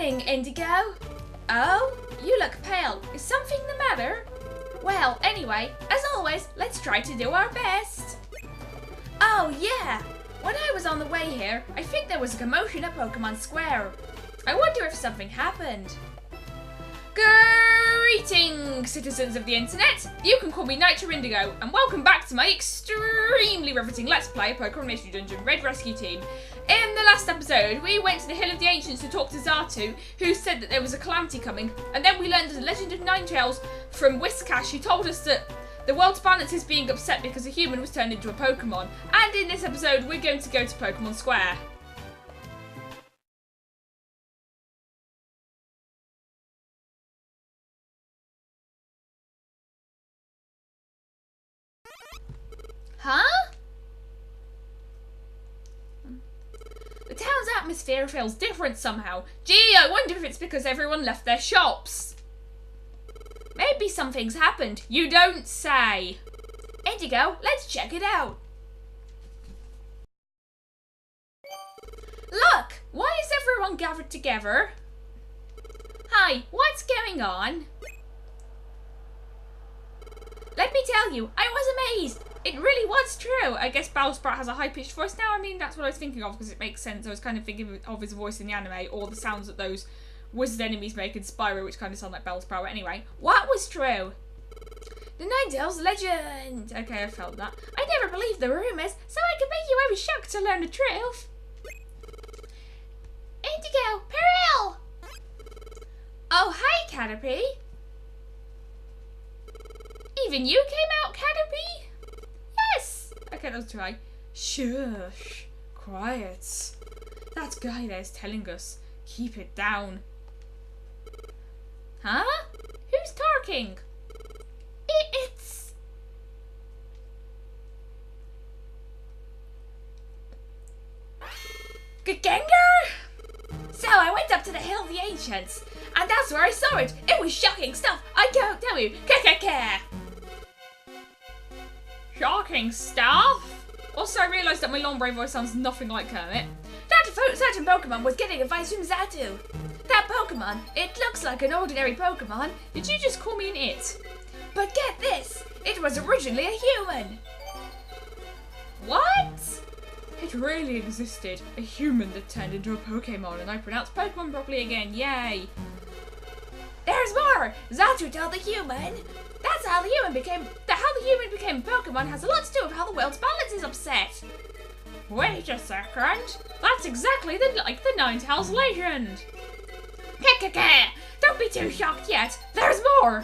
morning, Indigo. Oh, you look pale. Is something the matter? Well, anyway, as always, let's try to do our best. Oh, yeah. When I was on the way here, I think there was a commotion at Pokémon Square. I wonder if something happened. Greetings, citizens of the internet! You can call me Nitro Indigo, and welcome back to my extremely riveting Let's Play Pokémon Mystery Dungeon Red Rescue Team. In the last episode, we went to the Hill of the Ancients to talk to Xatu, who said that there was a calamity coming, and then we learned the legend of Ninetales from Whiscash, who told us that the world's balance is being upset because a human was turned into a Pokémon. And in this episode, we're going to go to Pokémon Square. Huh? The town's atmosphere feels different somehow. Gee, I wonder if it's because everyone left their shops. Maybe something's happened. You don't say. Indigo, let's check it out. Look, why is everyone gathered together? Hi, what's going on? Let me tell you, I was amazed. It really was true. I guess Bellsprout has a high-pitched voice now. I mean, that's what I was thinking of because it makes sense. I was kind of thinking of his voice in the anime or the sounds that those wizard enemies make in Spyro, which kind of sound like Bellsprout. Anyway, what was true? The Ninetales legend. Okay, I felt that. I never believed the rumours, so I can make you very shocked to learn the truth. Indigo, Peril! Oh, hi, Caterpie. Even you came out, Caterpie? Yes! Okay, let's try. Shush. Quiet. That guy there's telling us. Keep it down. Huh? Who's talking? It's... Gengar? So I went up to the Hill of the Ancients, and that's where I saw it. It was shocking stuff. I can't tell you. Shocking stuff? Also, I realised that my Lombre voice sounds nothing like Kermit. That certain Pokemon was getting advice from Xatu. That Pokemon, it looks like an ordinary Pokemon. Did you just call me an it? But get this, it was originally a human. What? It really existed. A human that turned into a Pokemon, and I pronounced Pokemon properly again. Yay. There's more! Xatu told the human. That's how the human became a Pokemon has a lot to do with how the world's balance is upset. Wait a second. That's exactly like the Ninetales legend. Don't be too shocked yet. There's more.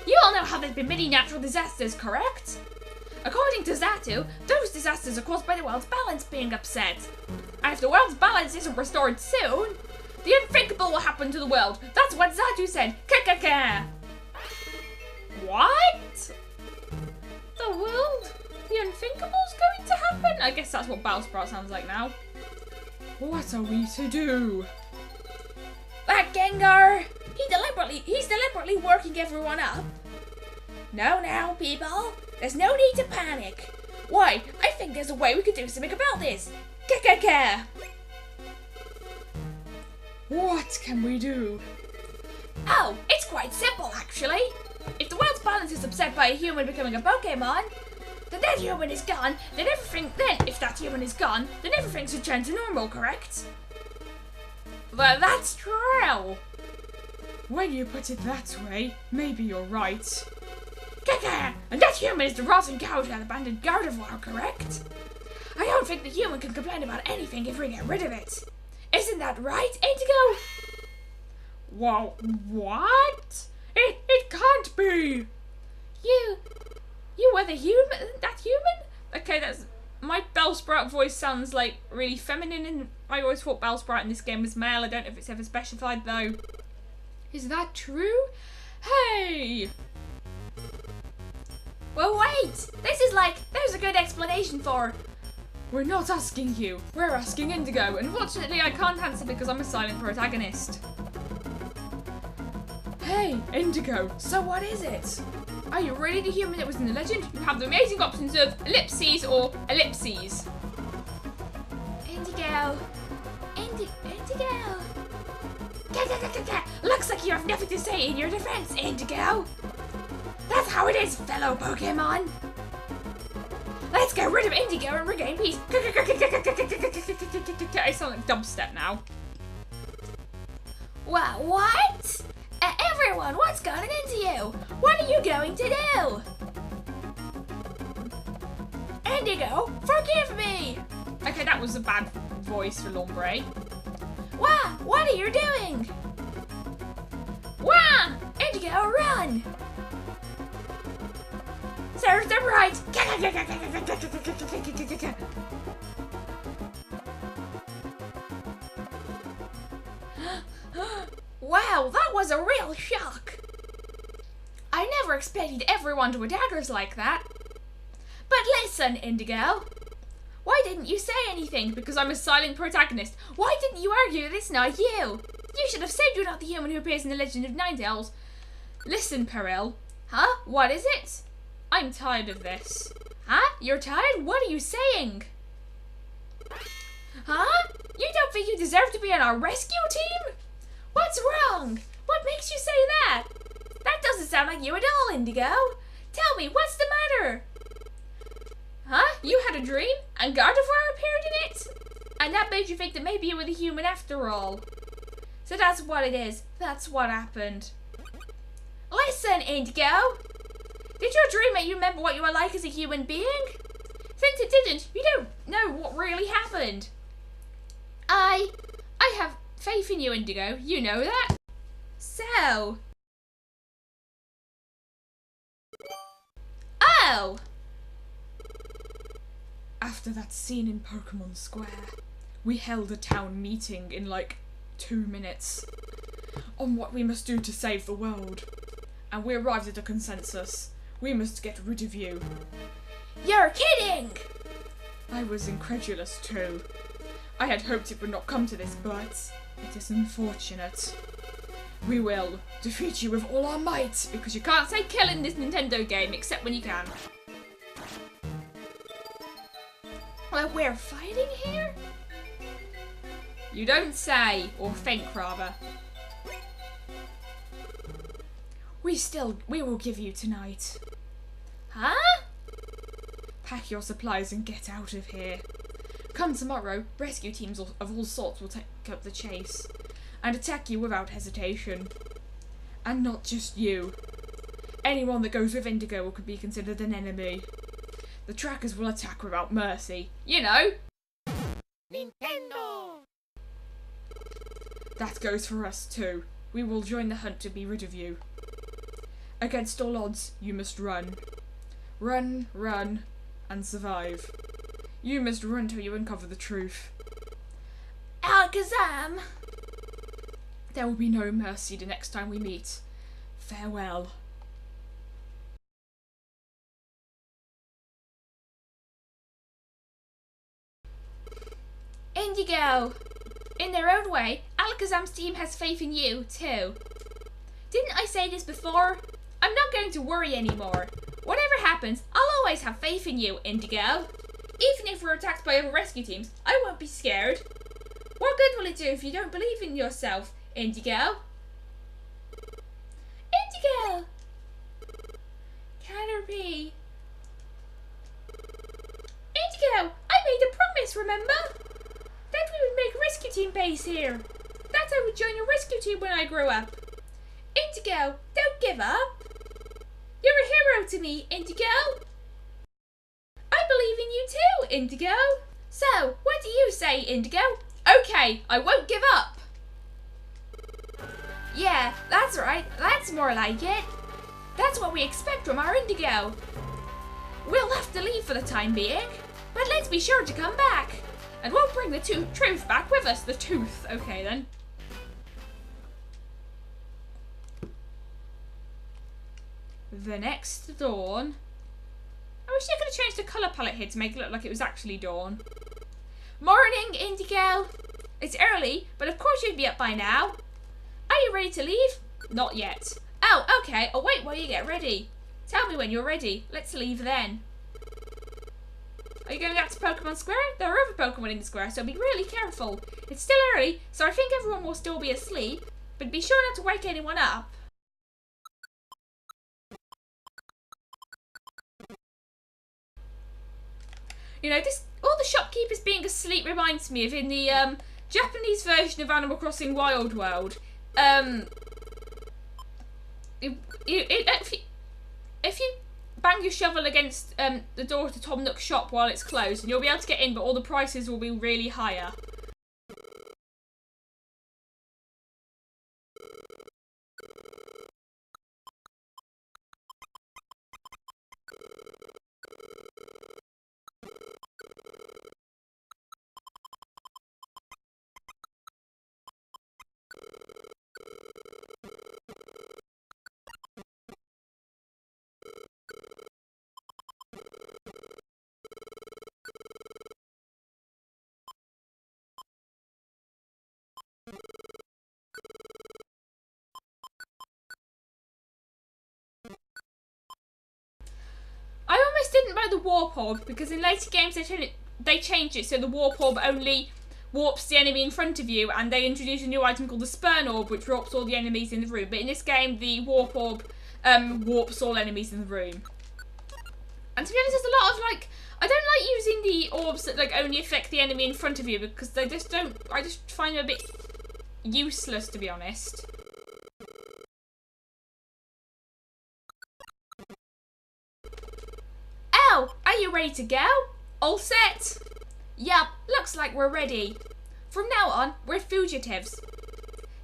You all know how there's been many natural disasters, correct? According to Xatu, those disasters are caused by the world's balance being upset. And if the world's balance isn't restored soon, the unthinkable will happen to the world. That's what Xatu said. What? The world? The unthinkable's going to happen? I guess that's what Bellsprout sounds like now. What are we to do? That Gengar! He's deliberately working everyone up. No, now, people. There's no need to panic. Why, I think there's a way we could do something about this. What can we do? Oh, it's quite simple, actually. If the world's balance is upset by a human becoming a Pokemon, then that human is gone, if that human is gone, then everything should turn to normal, correct? Well, that's true. When you put it that way, maybe you're right. And that human is the rotten cow that abandoned Gardevoir, correct? I don't think the human can complain about anything if we get rid of it. Isn't that right, Indigo? Whoa, what? It can't be. You were the human? That human? Okay, that's... My Bellsprout voice sounds like really feminine, and I always thought Bellsprout in this game was male. I don't know if it's ever specified though. Is that true? Hey! Well, wait! This is like, there's a good explanation for... We're not asking you, we're asking Indigo. Unfortunately, I can't answer because I'm a silent protagonist. Hey, Indigo, so what is it? Are you really the human that was in the legend? You have the amazing options of ellipses or ellipses. Indigo. Indigo. have nothing to say in your defense, Indigo. That's how it is, fellow Pokemon. Let's get rid of Indigo and regain peace. I sound like dubstep now. What? Everyone, what's gotten into you? What are you going to do? Indigo, forgive me! Okay, that was a bad voice for Lombre. Wah! What are you doing? Wah! Indigo, run! Serves them right! Wow, that was a real shock! I never expected everyone to attack us like that. But listen, Indigo. Why didn't you say anything? Because I'm a silent protagonist. Why didn't you argue that it's not you? You should have said you're not the human who appears in the Legend of Ninetales. Listen, Peril. Huh? What is it? I'm tired of this. Huh? You're tired? What are you saying? Huh? You don't think you deserve to be on our rescue team? What's wrong? What makes you say that? That doesn't sound like you at all, Indigo. Tell me, what's the matter? Huh? You had a dream? And Gardevoir appeared in it? And that made you think that maybe you were the human after all. So that's what it is. That's what happened. Listen, Indigo. Did your dream make you remember what you were like as a human being? Since it didn't, you don't know what really happened. I have faith in you, Indigo. You know that. So. Oh. After that scene in Pokémon Square, we held a town meeting in like 2 minutes on what we must do to save the world. And we arrived at a consensus. We must get rid of you. You're kidding! I was incredulous too. I had hoped it would not come to this, but it is unfortunate. We will defeat you with all our might, because you can't say kill in this Nintendo game except when you can. Well, we're fighting here? You don't say, or think rather. We will give you tonight. Huh? Pack your supplies and get out of here. Come tomorrow, rescue teams of all sorts will take up the chase and attack you without hesitation. And not just you. Anyone that goes with Indigo could be considered an enemy. The trackers will attack without mercy. You know! Nintendo! That goes for us too. We will join the hunt to be rid of you. Against all odds, you must run. Run, run, and survive. You must run till you uncover the truth. Alakazam! There will be no mercy the next time we meet. Farewell. Indigo! In their own way, Alakazam's team has faith in you, too. Didn't I say this before? I'm not going to worry anymore. Whatever happens, I'll always have faith in you, Indigo. Even if we're attacked by other rescue teams, I won't be scared. What good will it do if you don't believe in yourself, Indigo? Indigo! Caterpie. Indigo, I made a promise, remember? That we would make a rescue team base here. That I would join a rescue team when I grow up. Indigo, don't give up. You're a hero to me, Indigo. I believe in you too, Indigo. So, what do you say, Indigo? Okay, I won't give up. Yeah, that's right. That's more like it. That's what we expect from our Indigo. We'll have to leave for the time being, but let's be sure to come back. And we'll bring the truth back with us. The tooth. Okay, then. The next dawn. I wish I could have changed the colour palette here to make it look like it was actually dawn. Morning, Indigo. It's early, but of course you'd be up by now. Are you ready to leave? Not yet. Oh, okay. I'll wait while you get ready. Tell me when you're ready. Let's leave then. Are you going back to Pokémon Square? There are other Pokémon in the square, so be really careful. It's still early, so I think everyone will still be asleep. But be sure not to wake anyone up. You know, all the shopkeepers being asleep reminds me of in the Japanese version of Animal Crossing Wild World. If you bang your shovel against the door to Tom Nook's shop while it's closed, and you'll be able to get in, but all the prices will be really higher. I almost didn't buy the warp orb because in later games they changed it so the warp orb only warps the enemy in front of you, and they introduced a new item called the Spurn Orb, which warps all the enemies in the room. But in this game, the warp orb warps all enemies in the room. And to be honest, there's a lot of I don't like using the orbs that only affect the enemy in front of you because they just don't. I just find them a bit useless, to be honest. Oh, are you ready to go? All set? Yup, looks like we're ready. From now on, we're fugitives.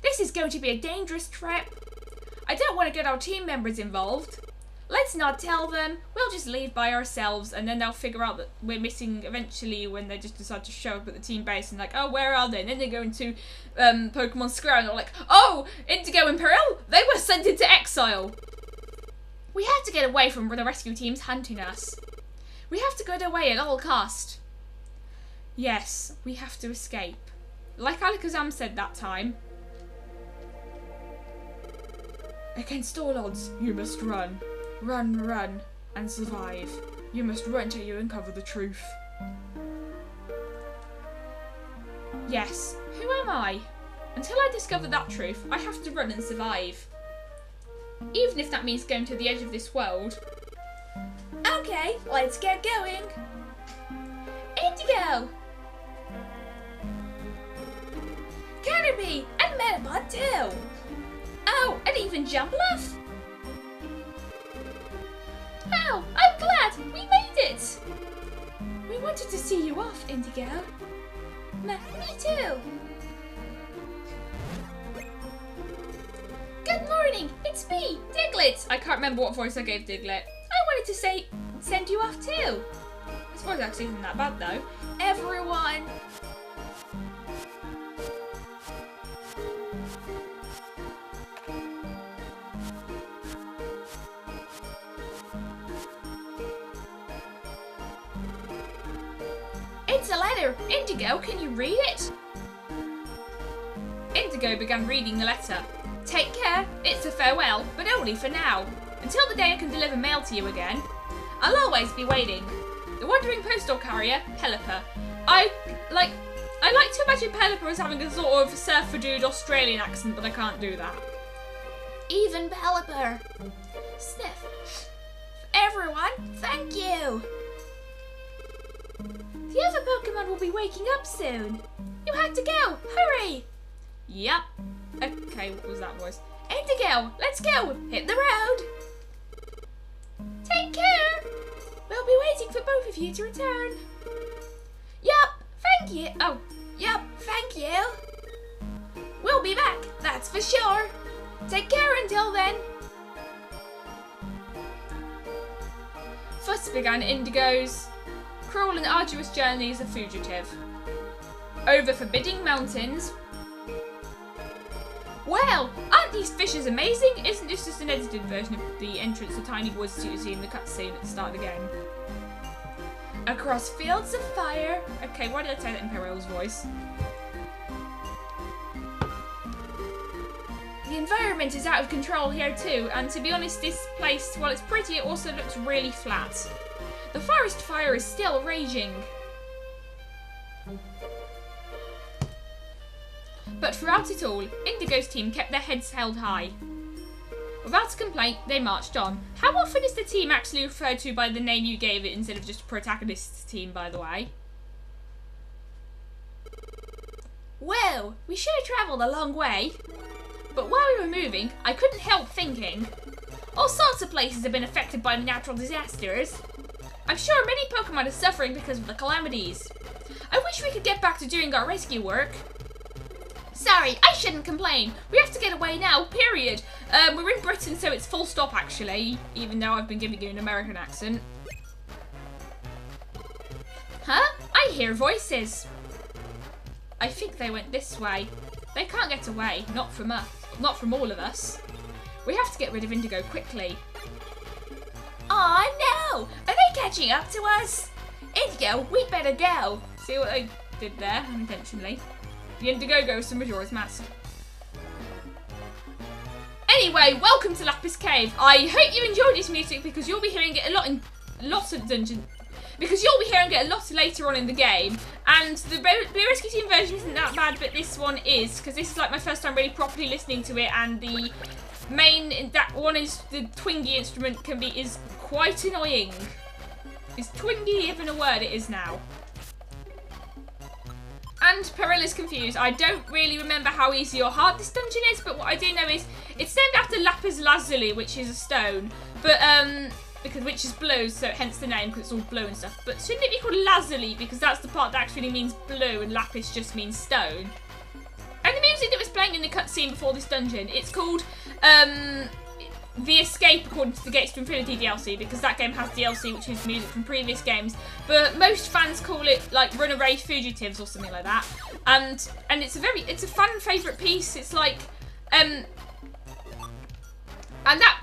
This is going to be a dangerous trip. I don't want to get our team members involved. Let's not tell them. We'll just leave by ourselves, and then they'll figure out that we're missing eventually when they just decide to show up at the team base and oh, where are they? And then they go into Pokémon Square and they're like, oh, Indigo and Peril, they were sent into exile. We have to get away from the rescue teams hunting us. We have to get away at all cost. Yes, we have to escape. Like Alakazam said that time. Against all odds, you must run. Run, run, and survive. You must run till you uncover the truth. Yes, who am I? Until I discover that truth, I have to run and survive. Even if that means going to the edge of this world. Okay, let's get going. Indigo! Canopy! And Metapod too! Oh, and even Jumpluff! Oh, I'm glad! We made it! We wanted to see you off, Indigo. Me too! Good morning! It's me, Diglett! I can't remember what voice I gave Diglett. I wanted to send you off too. This voice actually isn't that bad though. Everyone! It's a letter! Indigo, can you read it? Indigo began reading the letter. Take care, it's a farewell, but only for now. Until the day I can deliver mail to you again. I'll always be waiting. The wandering postal carrier, Pelipper. I like to imagine Pelipper as having a sort of surfer dude Australian accent, but I can't do that. Even Pelipper. Sniff. Everyone, thank you. The other Pokemon will be waking up soon. You have to go. Hurry. Yep. Okay, what was that voice? Indigo, let's go. Hit the road. Take care. We'll be waiting for both of you to return. Yup, thank you. Oh, yup, thank you. We'll be back, that's for sure. Take care until then. Thus began Indigo's cruel and arduous journey as a fugitive. Over forbidding mountains. Well, aren't these fishes amazing? Isn't this just an edited version of the entrance to Tiny Woods you see in the cutscene at the start of the game? Across fields of fire. Okay, why did I say that in Peril's voice? The environment is out of control here too, and to be honest, this place, while it's pretty, it also looks really flat. The forest fire is still raging. But But throughout it all, Indigo's team kept their heads held high. Without a complaint, they marched on. How often is the team actually referred to by the name you gave it instead of just protagonist's team, by the way? Well, we sure travelled a long way. But while we were moving, I couldn't help thinking. All sorts of places have been affected by natural disasters. I'm sure many Pokemon are suffering because of the calamities. I wish we could get back to doing our rescue work. Sorry, I shouldn't complain. We have to get away now, period. We're in Britain, so it's full stop, actually, even though I've been giving you an American accent. Huh? I hear voices. I think they went this way. They can't get away, not from us, not from all of us. We have to get rid of Indigo quickly. Aw, no! Are they catching up to us? Indigo, we better go. See what I did there, unintentionally. The Indigo goes to Majora's Mask. Anyway, welcome to Lapis Cave. I hope you enjoyed this music because you'll be hearing it a lot in lots of dungeons. Because you'll be hearing it a lot later on in the game. And the Blue Rescue Team version isn't that bad, but this one is. Because this is like my first time really properly listening to it. And the main, that one is the twingy instrument is quite annoying. Is twingy even a word? It is now. And Peril is confused. I don't really remember how easy or hard this dungeon is, but what I do know is it's named after lapis lazuli, which is a stone, but which is blue, so hence the name, because it's all blue and stuff. But shouldn't it be called lazuli, because that's the part that actually means blue, and lapis just means stone? And the music that was playing in the cutscene before this dungeon, it's called The Escape, according to the Gates to Infinity DLC, because that game has DLC, which is music from previous games. But most fans call it like Runaway Fugitives or something like that. And it's a fun favourite piece. It's like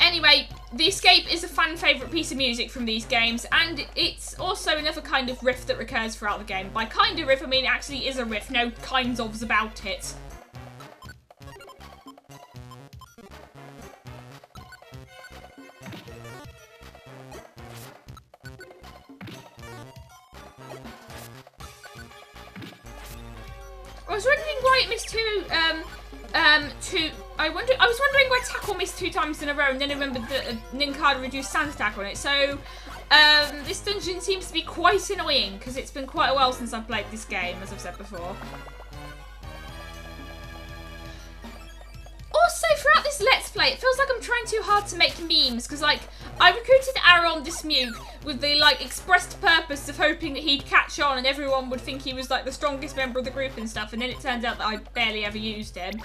anyway, The Escape is a fan favourite piece of music from these games, and it's also another kind of riff that recurs throughout the game. By kind of riff, I mean it actually is a riff, no kinds ofs about it. I was wondering why it missed I was wondering why Tackle missed 2 times in a row, and then I remembered that Nincada reduced Sand attack on it. So this dungeon seems to be quite annoying because it's been quite a while since I've played this game, as I've said before. Also, throughout this Let's Play, it feels like I'm trying too hard to make memes, because, like, I recruited Aaron Dismuke with the, like, expressed purpose of hoping that he'd catch on and everyone would think he was, like, the strongest member of the group and stuff, and then it turns out that I barely ever used him.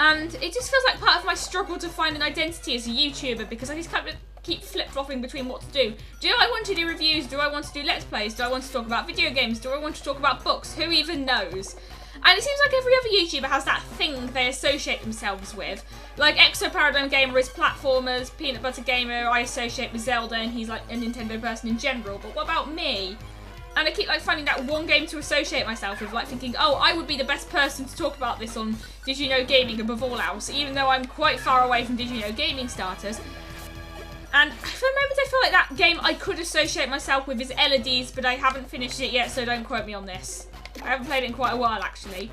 And it just feels like part of my struggle to find an identity as a YouTuber, because I just kind of keep flip-flopping between what to do. Do I want to do reviews? Do I want to do Let's Plays? Do I want to talk about video games? Do I want to talk about books? Who even knows? And it seems like every other YouTuber has that thing they associate themselves with. Like Exo Paradigm Gamer is platformers, Peanut Butter Gamer I associate with Zelda, and he's like a Nintendo person in general. But what about me? And I keep like finding that one game to associate myself with, like thinking, oh, I would be the best person to talk about this on Did You Know Gaming above all else, even though I'm quite far away from Did You Know Gaming starters. And for a moment I feel like that game I could associate myself with is Elodie's, but I haven't finished it yet, so don't quote me on this. I haven't played it in quite a while, actually.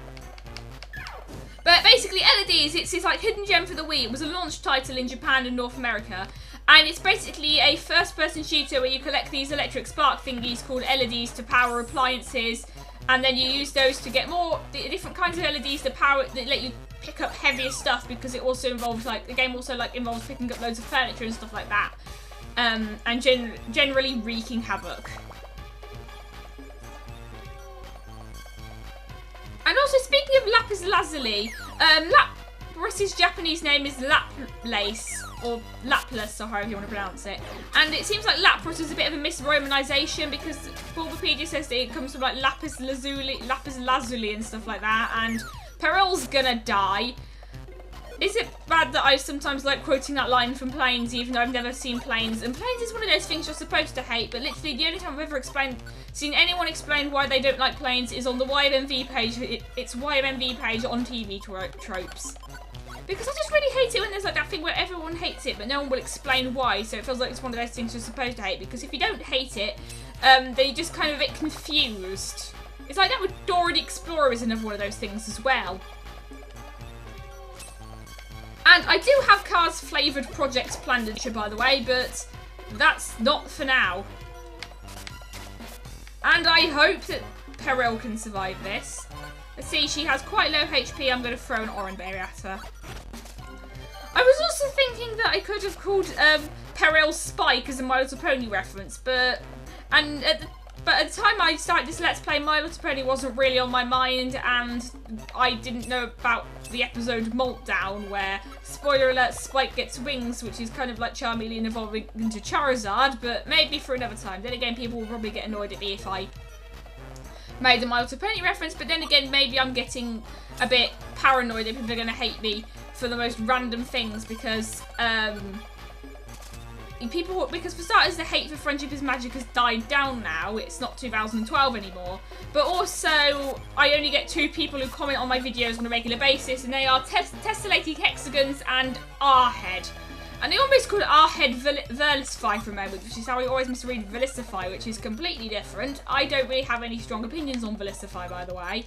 But basically, Elodie's, it's like hidden gem for the Wii. It was a launch title in Japan and North America. And it's basically a first-person shooter where you collect these electric spark thingies called LEDs to power appliances. And then you use those to get more different kinds of LEDs that let you pick up heavier stuff, because it also involves, like, the game also, like, involves picking up loads of furniture and stuff like that. And generally wreaking havoc. And also, speaking of lapis lazuli, Lapris's Japanese name is Laplace, or Laplas, or however you want to pronounce it. And it seems like Lapras is a bit of a misromanization, because Bulbapedia says that it comes from like lapis lazuli and stuff like that, and Peril's gonna die. Is it bad that I sometimes like quoting that line from Planes, even though I've never seen Planes? And Planes is one of those things you're supposed to hate, but literally the only time I've ever seen anyone explain why they don't like Planes is on the YMV page. It's YMV page on TV tropes. Because I just really hate it when there's like that thing where everyone hates it, but no one will explain why, so it feels like it's one of those things you're supposed to hate, because if you don't hate it, they just kind of get confused. It's like that with Dora the Explorer is another one of those things as well. And I do have Cars flavoured projects planned, by the way, but that's not for now. And I hope that Peril can survive this. Let's see, she has quite low HP. I'm going to throw an orange berry at her. I was also thinking that I could have called Peril Spike as a My Little Pony reference, but at the time I started this Let's Play, My Little Pony wasn't really on my mind, and I didn't know about the episode Meltdown, where, spoiler alert, Spike gets wings, which is kind of like Charmeleon evolving into Charizard, but maybe for another time. Then again, people will probably get annoyed at me if I made a My Little Pony reference, but then again, maybe I'm getting a bit paranoid that people are going to hate me for the most random things, because because for starters, the hate for Friendship is Magic has died down now. It's not 2012 anymore. But also, I only get 2 people who comment on my videos on a regular basis, and they are Tessellated Hexagons and Rhead. And they almost call it Rhead Velisify for a moment, which is how I always misread Velisify, which is completely different. I don't really have any strong opinions on Velisify, by the way.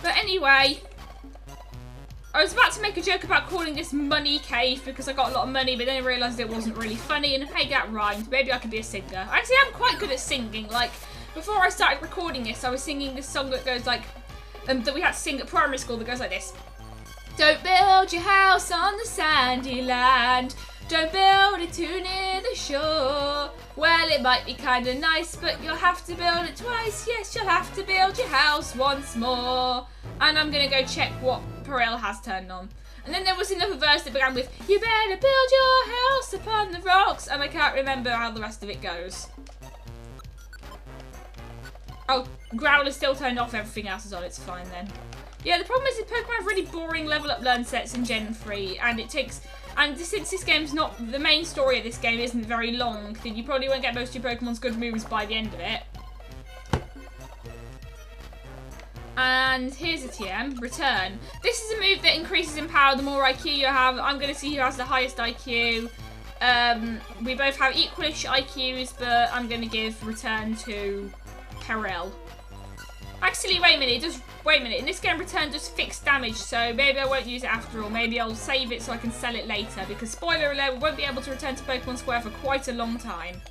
But anyway, I was about to make a joke about calling this Money Cave because I got a lot of money, but then I realised it wasn't really funny, and hey, that rhymed. Maybe I could be a singer. Actually, I'm quite good at singing. Like, before I started recording this, I was singing this song that goes like, that we had to sing at primary school, that goes like this. Don't build your house on the sandy land. Don't build it too near the shore. Well, it might be kind of nice, but you'll have to build it twice. Yes, you'll have to build your house once more. And I'm going to go check what Peril has turned on. And then there was another verse that began with, you better build your house upon the rocks. And I can't remember how the rest of it goes. Oh, Growl is still turned off. Everything else is on. It's fine then. Yeah, the problem is that Pokemon have really boring level up learn sets in Gen 3. And it takes... And since this game's not... The main story of this game isn't very long, then you probably won't get most of your Pokemon's good moves by the end of it. And here's a TM. Return. This is a move that increases in power the more IQ you have. I'm going to see who has the highest IQ. We both have equalish IQs, but I'm going to give Return to Peril. Actually, wait a minute. In this game, Return does fixed damage, so maybe I won't use it after all. Maybe I'll save it so I can sell it later, because spoiler alert, we won't be able to return to Pokémon Square for quite a long time.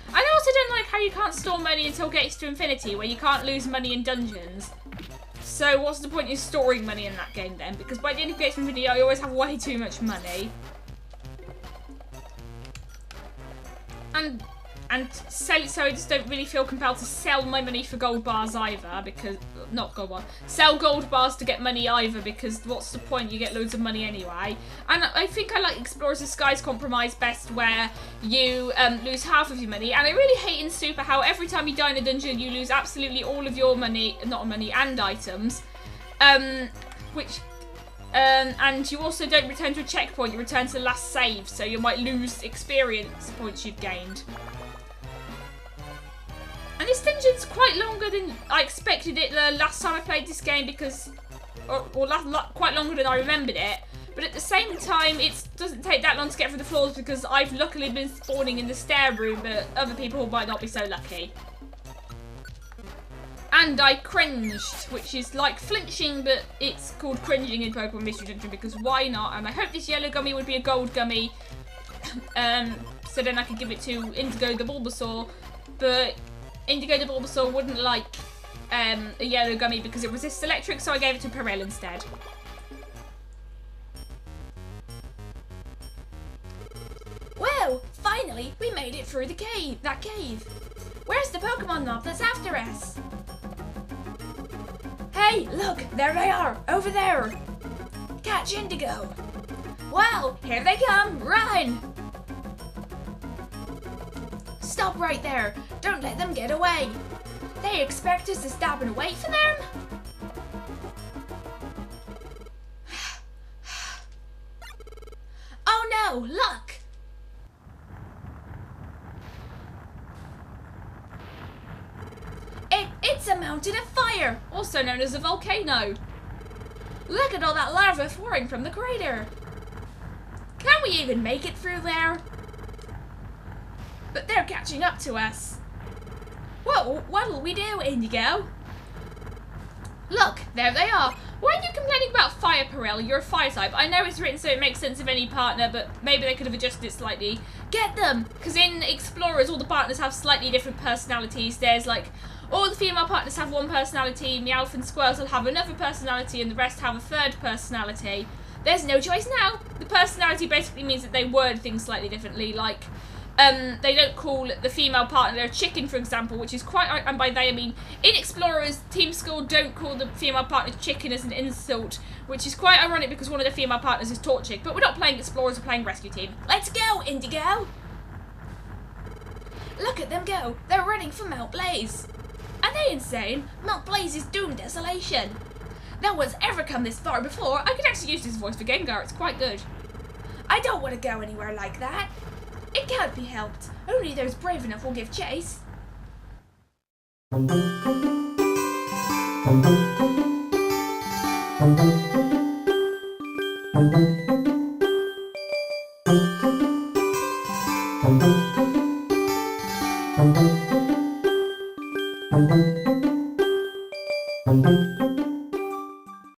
And I also don't like how you can't store money until Gates to Infinity, where you can't lose money in dungeons. So what's the point in storing money in that game then? Because by the end of Gates to Infinity, I always have way too much money. So I just don't really feel compelled to sell my money for gold bars either, because, not gold bars, sell gold bars to get money either, because what's the point, you get loads of money anyway. And I think I like Explorers of Skies Compromise best, where you lose half of your money, and I really hate in Super how every time you die in a dungeon you lose absolutely all of your money, not money, and items, and you also don't return to a checkpoint, you return to the last save, so you might lose experience points you've gained. And this dungeon's quite longer than I expected it the last time I played this game, because, quite longer than I remembered it. But at the same time, it doesn't take that long to get through the floors, because I've luckily been spawning in the stair room, but other people might not be so lucky. And I cringed, which is like flinching, but it's called cringing in Pokemon Mystery Dungeon, because why not? And I hope this yellow gummy would be a gold gummy, so then I could give it to Indigo the Bulbasaur, but Indigo the Bulbasaur wouldn't like a yellow gummy because it resists electric, so I gave it to Peril instead. Well, finally, we made it through that cave. Where's the Pokemon mob that's after us? Hey, look, there they are, over there. Catch Indigo. Well, here they come, run! Stop right there. Don't let them get away. They expect us to stop and wait for them? Oh no, look! It's a mountain of fire, also known as a volcano. Look at all that lava pouring from the crater. Can we even make it through there? but they're catching up to us. What'll we do, Indigo? Look, there they are. Why are you complaining about fire, Peril? You're a fire type. I know it's written so it makes sense of any partner, but maybe they could have adjusted it slightly. Get them! Because in Explorers, all the partners have slightly different personalities. There's like, all the female partners have one personality, Meowth and Squirrels will have another personality, and the rest have a third personality. There's no choice now. The personality basically means that they word things slightly differently, like, they don't call the female partner their chicken, for example, which is quite, and by they I mean, in Explorers, Team School don't call the female partner chicken as an insult, which is quite ironic because one of the female partners is Torchic, but we're not playing Explorers, we're playing Rescue Team. Let's go, Indigo! Look at them go, they're running for Mount Blaze. Are they insane? Mount Blaze is doomed desolation. No one's ever come this far before. I could actually use this voice for Gengar, it's quite good. I don't want to go anywhere like that. It can't be helped. Only those brave enough will give chase.